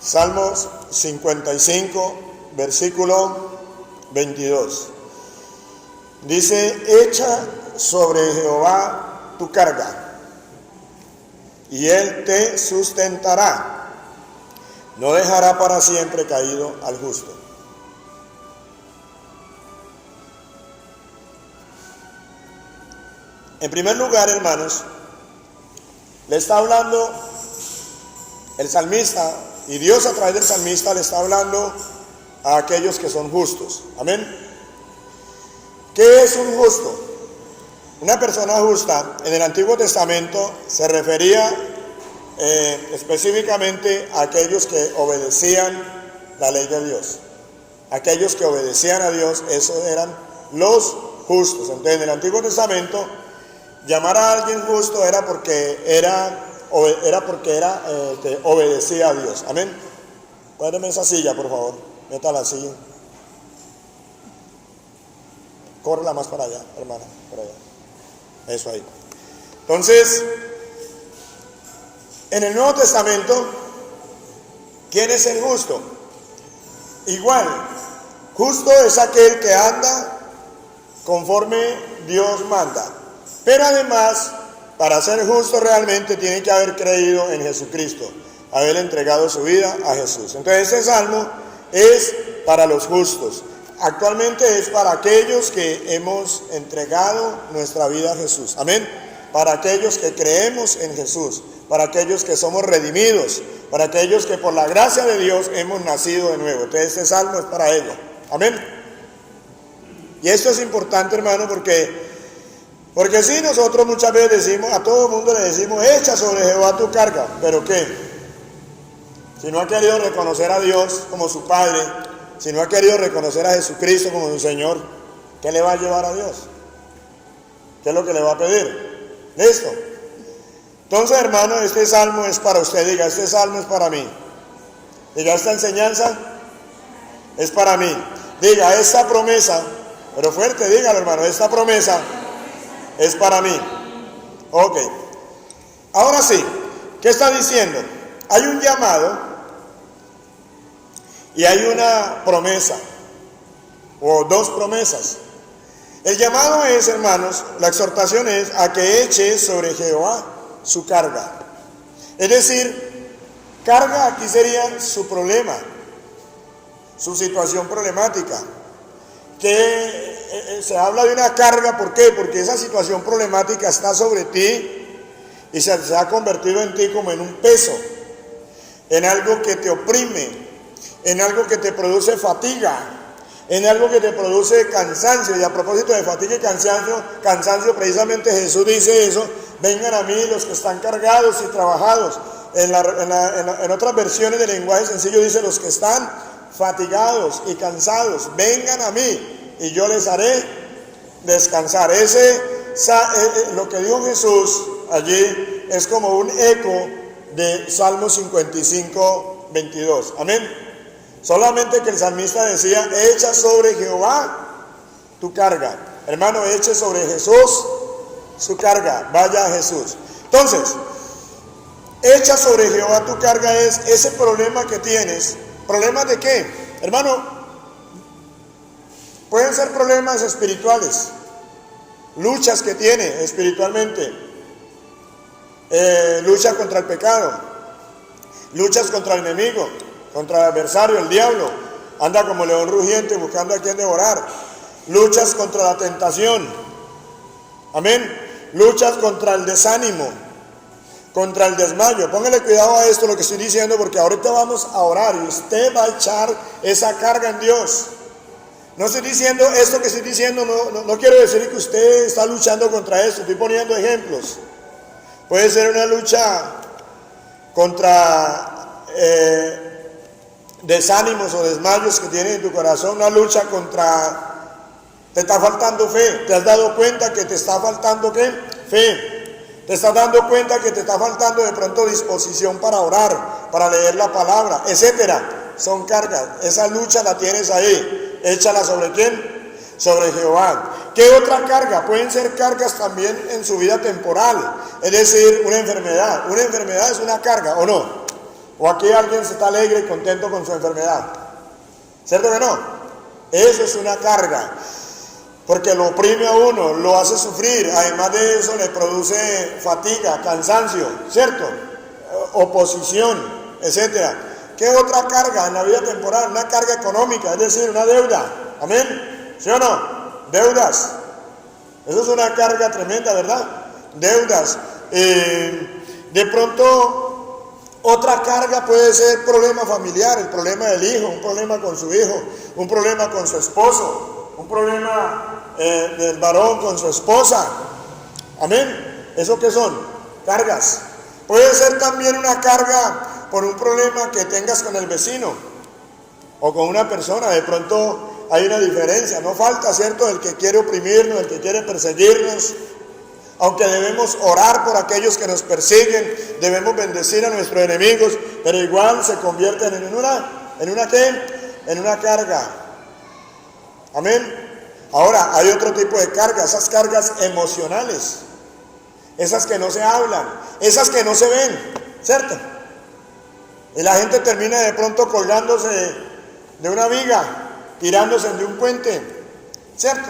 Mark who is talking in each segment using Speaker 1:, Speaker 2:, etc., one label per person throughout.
Speaker 1: Salmos 55, versículo 22. Dice: echa sobre Jehová tu carga, y él te sustentará. No dejará para siempre caído al justo. En primer lugar, hermanos, le está hablando el salmista, y Dios a través del salmista le está hablando a aquellos que son justos. Amén. ¿Qué es un justo? Una persona justa en el Antiguo Testamento se refería específicamente a aquellos que obedecían la ley de Dios. Aquellos que obedecían a Dios, esos eran los justos. Entonces, en el Antiguo Testamento, llamar a alguien justo era porque obedecía a Dios. Amén. Póngame esa silla, por favor. Métala así. Córrela más para allá, hermana, por allá. Eso ahí. Entonces, en el Nuevo Testamento, ¿quién es el justo? Igual, justo es aquel que anda conforme Dios manda. Pero además, para ser justo realmente tiene que haber creído en Jesucristo, haber entregado su vida a Jesús. Entonces este salmo es para los justos. Actualmente es para aquellos que hemos entregado nuestra vida a Jesús. Amén. Para aquellos que creemos en Jesús, para aquellos que somos redimidos, para aquellos que por la gracia de Dios hemos nacido de nuevo. Entonces este salmo es para ellos. Amén. Y esto es importante, hermano, porque si nosotros muchas veces decimos, a todo el mundo le decimos: echa sobre Jehová tu carga. ¿Pero qué? Si no ha querido reconocer a Dios como su Padre, si no ha querido reconocer a Jesucristo como su Señor, ¿qué le va a llevar a Dios? ¿Qué es lo que le va a pedir? ¿Listo? Entonces, hermano, este salmo es para usted. Diga: este salmo es para mí. Diga: esta enseñanza es para mí. Diga: esta promesa, pero fuerte, dígalo, hermano, esta promesa es para mí. Ok. Ahora sí, ¿qué está diciendo? Hay un llamado y hay una promesa, o dos promesas. El llamado es, hermanos, la exhortación es a que eche sobre Jehová su carga. Es decir, carga aquí sería su problema, su situación problemática. Que se habla de una carga, ¿por qué? Porque esa situación problemática está sobre ti y se ha convertido en ti como en un peso, en algo que te oprime, en algo que te produce fatiga, en algo que te produce cansancio. Y a propósito de fatiga y cansancio, precisamente Jesús dice eso: vengan a mí los que están cargados y trabajados. En otras versiones del lenguaje sencillo dice: los que están fatigados y cansados, vengan a mí y yo les haré descansar. Lo que dijo Jesús allí es como un eco de Salmo 55, 22. Amén. Solamente que el salmista decía: echa sobre Jehová tu carga. Hermano, eche sobre Jesús su carga. Vaya a Jesús. Entonces, echa sobre Jehová tu carga es ese problema que tienes. ¿Problemas de qué? Hermano, pueden ser problemas espirituales, luchas que tiene espiritualmente, lucha contra el pecado, luchas contra el enemigo, contra el adversario, el diablo. Anda como león rugiente buscando a quien devorar. Luchas contra la tentación. Amén. Luchas contra el desánimo, contra el desmayo. Póngale cuidado a esto, lo que estoy diciendo, porque ahorita vamos a orar y usted va a echar esa carga en Dios. No estoy diciendo esto que estoy diciendo, no quiero decir que usted está luchando contra esto. Estoy poniendo ejemplos. Puede ser una lucha contra desánimos o desmayos que tienes en tu corazón, una lucha contra... Te está faltando fe. ¿Te has dado cuenta que te está faltando qué? Fe. Te estás dando cuenta que te está faltando de pronto disposición para orar, para leer la palabra, etcétera. Son cargas. Esa lucha la tienes ahí. Échala ¿sobre quién? Sobre Jehová. ¿Qué otra carga? Pueden ser cargas también en su vida temporal. Es decir, una enfermedad. Una enfermedad es una carga, ¿o no? ¿O aquí alguien se está alegre y contento con su enfermedad? ¿Cierto que no? Eso es una carga, porque lo oprime a uno, lo hace sufrir, además de eso le produce fatiga, cansancio, ¿cierto? Oposición, etcétera. ¿Qué otra carga en la vida temporal? Una carga económica, es decir, una deuda. ¿Amén? ¿Sí o no? Deudas. Eso es una carga tremenda, ¿verdad? Deudas. De pronto, otra carga puede ser problema familiar, el problema del hijo, un problema con su hijo, un problema con su esposo, un problema del varón con su esposa. ¿Amén? ¿Eso qué son? Cargas. Puede ser también una carga por un problema que tengas con el vecino o con una persona. De pronto hay una diferencia, no falta, ¿cierto?, el que quiere oprimirnos, el que quiere perseguirnos. Aunque debemos orar por aquellos que nos persiguen, debemos bendecir a nuestros enemigos, pero igual se convierten en una ¿qué? En una carga. Amén. Ahora, hay otro tipo de cargas, esas cargas emocionales, esas que no se hablan, esas que no se ven, ¿cierto? Y la gente termina de pronto colgándose de una viga, tirándose de un puente, ¿cierto?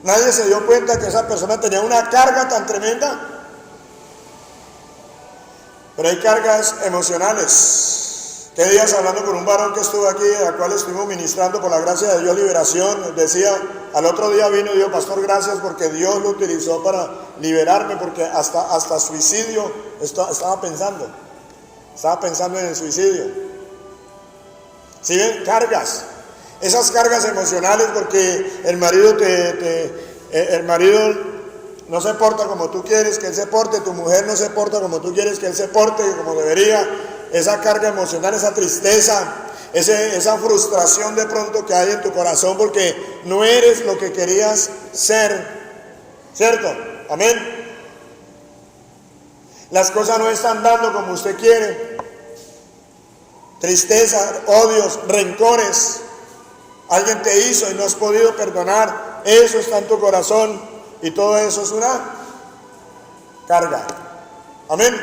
Speaker 1: Nadie se dio cuenta que esa persona tenía una carga tan tremenda. Pero hay cargas emocionales. ¿Qué días hablando con un varón que estuvo aquí, al cual estuvimos ministrando por la gracia de Dios liberación? Decía, al otro día vino y dijo, pastor, gracias porque Dios lo utilizó para liberarme, porque hasta suicidio estaba pensando. Estaba pensando en el suicidio. ¿Sí ven? Cargas. Esas cargas emocionales, porque el marido no se porta como tú quieres que él se porte, tu mujer no se porta como tú quieres que él se porte, como debería. Esa carga emocional, esa tristeza, esa frustración de pronto que hay en tu corazón porque no eres lo que querías ser, ¿cierto? Amén. Las cosas no están dando como usted quiere. Tristeza, odios, rencores. Alguien te hizo y no has podido perdonar. Eso está en tu corazón y todo eso es una carga. Amén.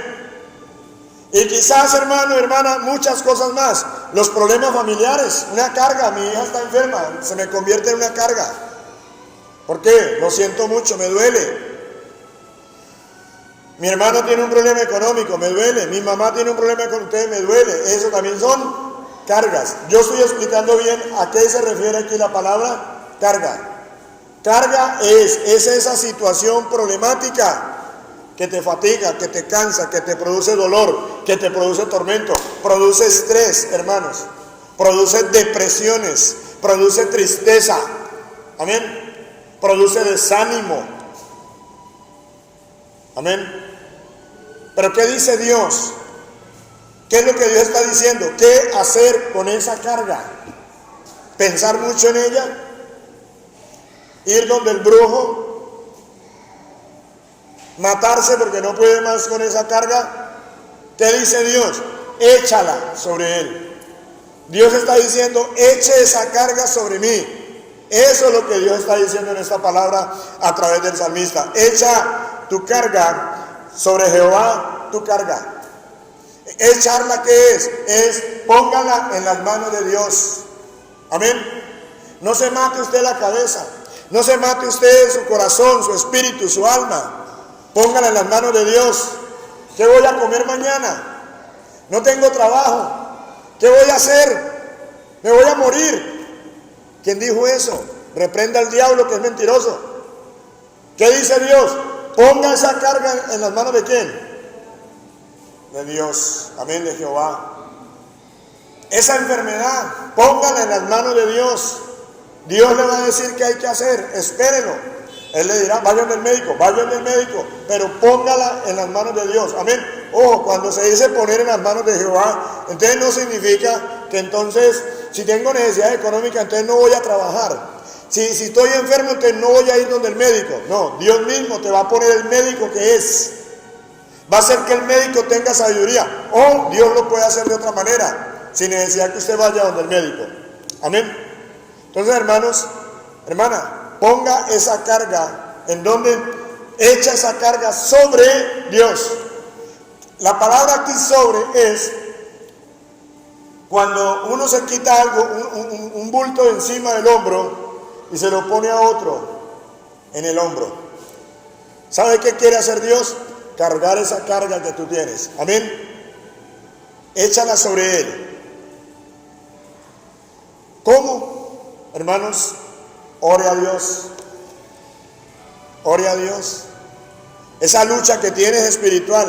Speaker 1: Y quizás, hermano, hermana, muchas cosas más. Los problemas familiares, una carga. Mi hija está enferma, se me convierte en una carga. ¿Por qué? Lo siento mucho, me duele. Mi hermano tiene un problema económico, me duele. Mi mamá tiene un problema con usted, me duele. Eso también son cargas. Yo estoy explicando bien a qué se refiere aquí la palabra carga. Carga es esa situación problemática que te fatiga, que te cansa, que te produce dolor, que te produce tormento, produce estrés, hermanos, produce depresiones, produce tristeza, amén, produce desánimo, amén. Pero ¿qué dice Dios? ¿Qué es lo que Dios está diciendo? ¿Qué hacer con esa carga? ¿Pensar mucho en ella? ¿Ir donde el brujo? ¿Matarse porque no puede más con esa carga? ¿Qué dice Dios? Échala sobre él. Dios está diciendo, eche esa carga sobre mí. Eso es lo que Dios está diciendo en esta palabra a través del salmista. Echa tu carga sobre Jehová, tu carga. Echarla, ¿qué es? Es póngala en las manos de Dios. Amén. No se mate usted la cabeza. No se mate usted su corazón, su espíritu, su alma. Póngala en las manos de Dios. ¿Qué voy a comer mañana? No tengo trabajo. ¿Qué voy a hacer? Me voy a morir. ¿Quién dijo eso? Reprenda al diablo, que es mentiroso. ¿Qué dice Dios? Ponga esa carga en las manos de ¿quién? De Dios. Amén, de Jehová. Esa enfermedad, póngala en las manos de Dios. Dios le va a decir qué hay que hacer. Espérelo. Él le dirá, vayan del médico, pero póngala en las manos de Dios. Amén. Ojo, cuando se dice poner en las manos de Jehová, entonces no significa que entonces, si tengo necesidad económica, entonces no voy a trabajar. Si estoy enfermo, entonces no voy a ir donde el médico. No, Dios mismo te va a poner el médico que es. Va a hacer que el médico tenga sabiduría. O Dios lo puede hacer de otra manera, sin necesidad que usted vaya donde el médico. Amén. Entonces, hermanos, hermana, ponga esa carga, en donde echa esa carga sobre Dios. La palabra aquí sobre es Cuando uno se quita algo, un bulto de encima del hombro y se lo pone a otro en el hombro. ¿Sabe qué quiere hacer Dios? Cargar esa carga que tú tienes. Amén. Échala sobre Él. ¿Cómo? Hermanos, ore a Dios. Ore a Dios. Esa lucha que tienes espiritual,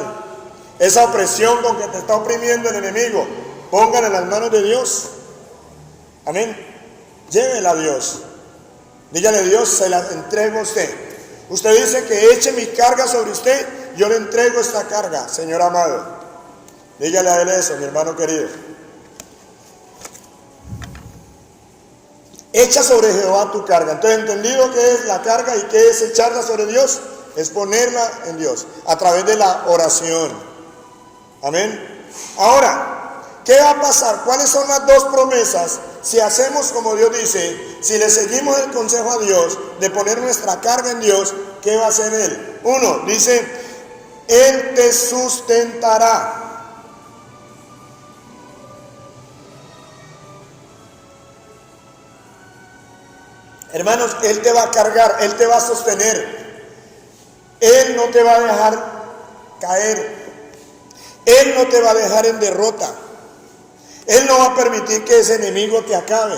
Speaker 1: esa opresión con que te está oprimiendo el enemigo, póngala en las manos de Dios. Amén. Llévela a Dios. Dígale: Dios, se la entrego a usted. Usted dice que eche mi carga sobre usted, yo le entrego esta carga, Señor amado. Dígale a Él eso, mi hermano querido. Echa sobre Jehová tu carga. Entonces, ¿entendido qué es la carga y qué es echarla sobre Dios? Es ponerla en Dios a través de la oración. Amén. Ahora, ¿qué va a pasar? ¿Cuáles son las dos promesas? Si hacemos como Dios dice, si le seguimos el consejo a Dios de poner nuestra carga en Dios, ¿qué va a hacer Él? Uno, dice: Él te sustentará. Hermanos, Él te va a cargar, Él te va a sostener. Él no te va a dejar caer. Él no te va a dejar en derrota. Él no va a permitir que ese enemigo te acabe.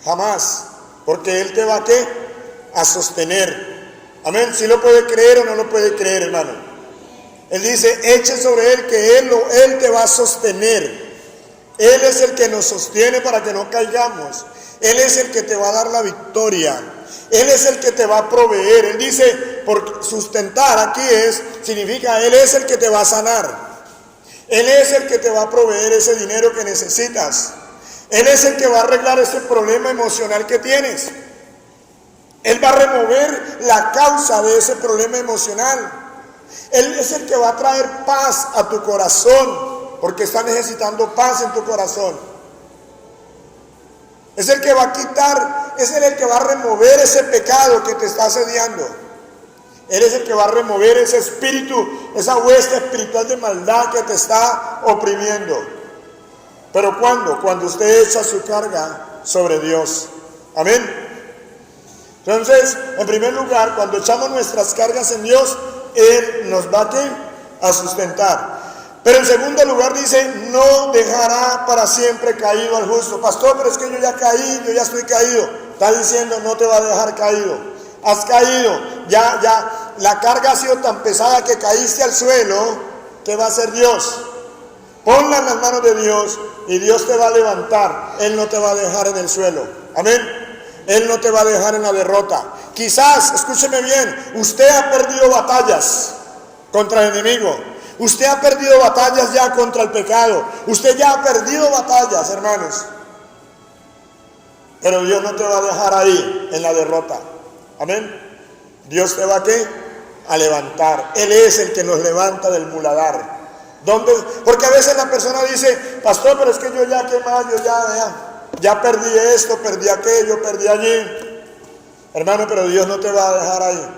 Speaker 1: Jamás. Porque Él te va a sostener. Amén. Si lo puede creer o no lo puede creer, hermano. Él dice: eche sobre Él, que Él te va a sostener. Él es el que nos sostiene para que no caigamos. Él es el que te va a dar la victoria. Él es el que te va a proveer. Él dice, por sustentar aquí significa Él es el que te va a sanar. Él es el que te va a proveer ese dinero que necesitas. Él es el que va a arreglar ese problema emocional que tienes. Él va a remover la causa de ese problema emocional. Él es el que va a traer paz a tu corazón, porque estás necesitando paz en tu corazón. Es el que va a quitar, es el que va a remover ese pecado que te está asediando. Él es el que va a remover ese espíritu, esa hueste espiritual de maldad que te está oprimiendo. ¿Pero cuándo? Cuando usted echa su carga sobre Dios. Amén. Entonces, en primer lugar, cuando echamos nuestras cargas en Dios, Él nos va a sustentar. Pero en segundo lugar dice: no dejará para siempre caído al justo. Pastor, pero es que yo ya caí, yo ya estoy caído. Está diciendo: no te va a dejar caído. Has caído, ya la carga ha sido tan pesada que caíste al suelo. ¿Qué va a hacer Dios? Ponla en las manos de Dios y Dios te va a levantar. Él no te va a dejar en el suelo. Amén. Él no te va a dejar en la derrota. Quizás, escúcheme bien, usted ha perdido batallas contra el enemigo. Usted ha perdido batallas ya contra el pecado. Usted ya ha perdido batallas, hermanos. Pero Dios no te va a dejar ahí en la derrota. Amén. Dios te va a levantar. Él es el que nos levanta del muladar. ¿Dónde? Porque a veces la persona dice: pastor, pero es que yo ya, ¿qué más? Yo ya perdí esto, perdí aquello, perdí allí. Hermano, pero Dios no te va a dejar ahí.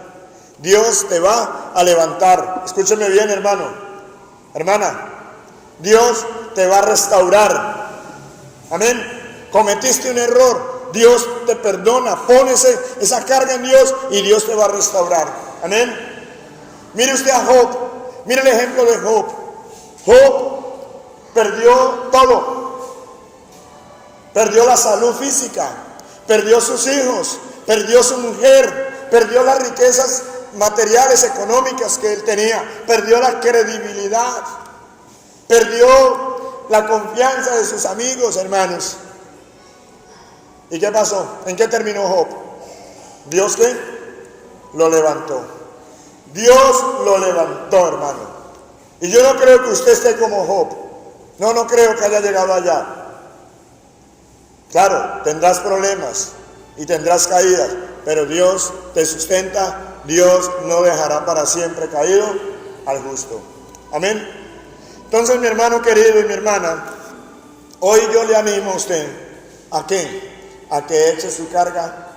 Speaker 1: Dios te va a levantar. Escúcheme bien, hermano, hermana. Dios te va a restaurar. Amén. Cometiste un error, Dios te perdona. Pon esa carga en Dios y Dios te va a restaurar. Amén. Mire usted a Job. Mire el ejemplo de Job. Job perdió todo. Perdió la salud física, perdió sus hijos, perdió su mujer, perdió las riquezas materiales, económicas que él tenía, perdió la credibilidad, perdió la confianza de sus amigos, hermanos. ¿Y qué pasó? ¿En qué terminó Job? ¿Dios qué? Lo levantó. Dios lo levantó, hermano. Y yo no creo que usted esté como Job. No creo que haya llegado allá. Claro, tendrás problemas y tendrás caídas, pero Dios te sustenta. Dios no dejará para siempre caído al justo. Amén. Entonces, mi hermano querido y mi hermana, hoy yo le animo a usted ¿a qué? A que eche su carga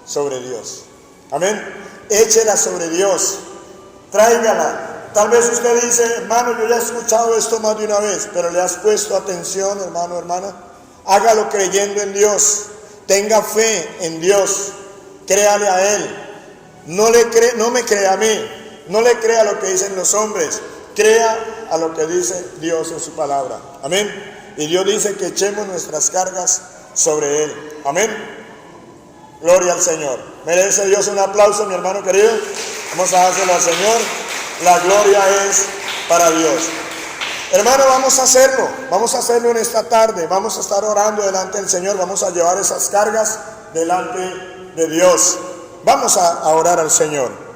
Speaker 1: sobre Dios. Amén. Échela sobre Dios. Tráigala Tal vez usted dice, hermano, yo ya he escuchado esto más de una vez, pero le has puesto atención, hermano, hermana. Hágalo creyendo en Dios. Tenga fe en Dios. Créale a Él. No me crea a mí. No le crea a lo que dicen los hombres. Crea a lo que dice Dios en su palabra. Amén. Y Dios dice que echemos nuestras cargas sobre Él. Amén. Gloria al Señor. Merece Dios un aplauso, mi hermano querido. Vamos a dárselo al Señor. La gloria es para Dios. Hermano, vamos a hacerlo en esta tarde. Vamos a estar orando delante del Señor. Vamos a llevar esas cargas delante de Dios. Vamos a orar al Señor.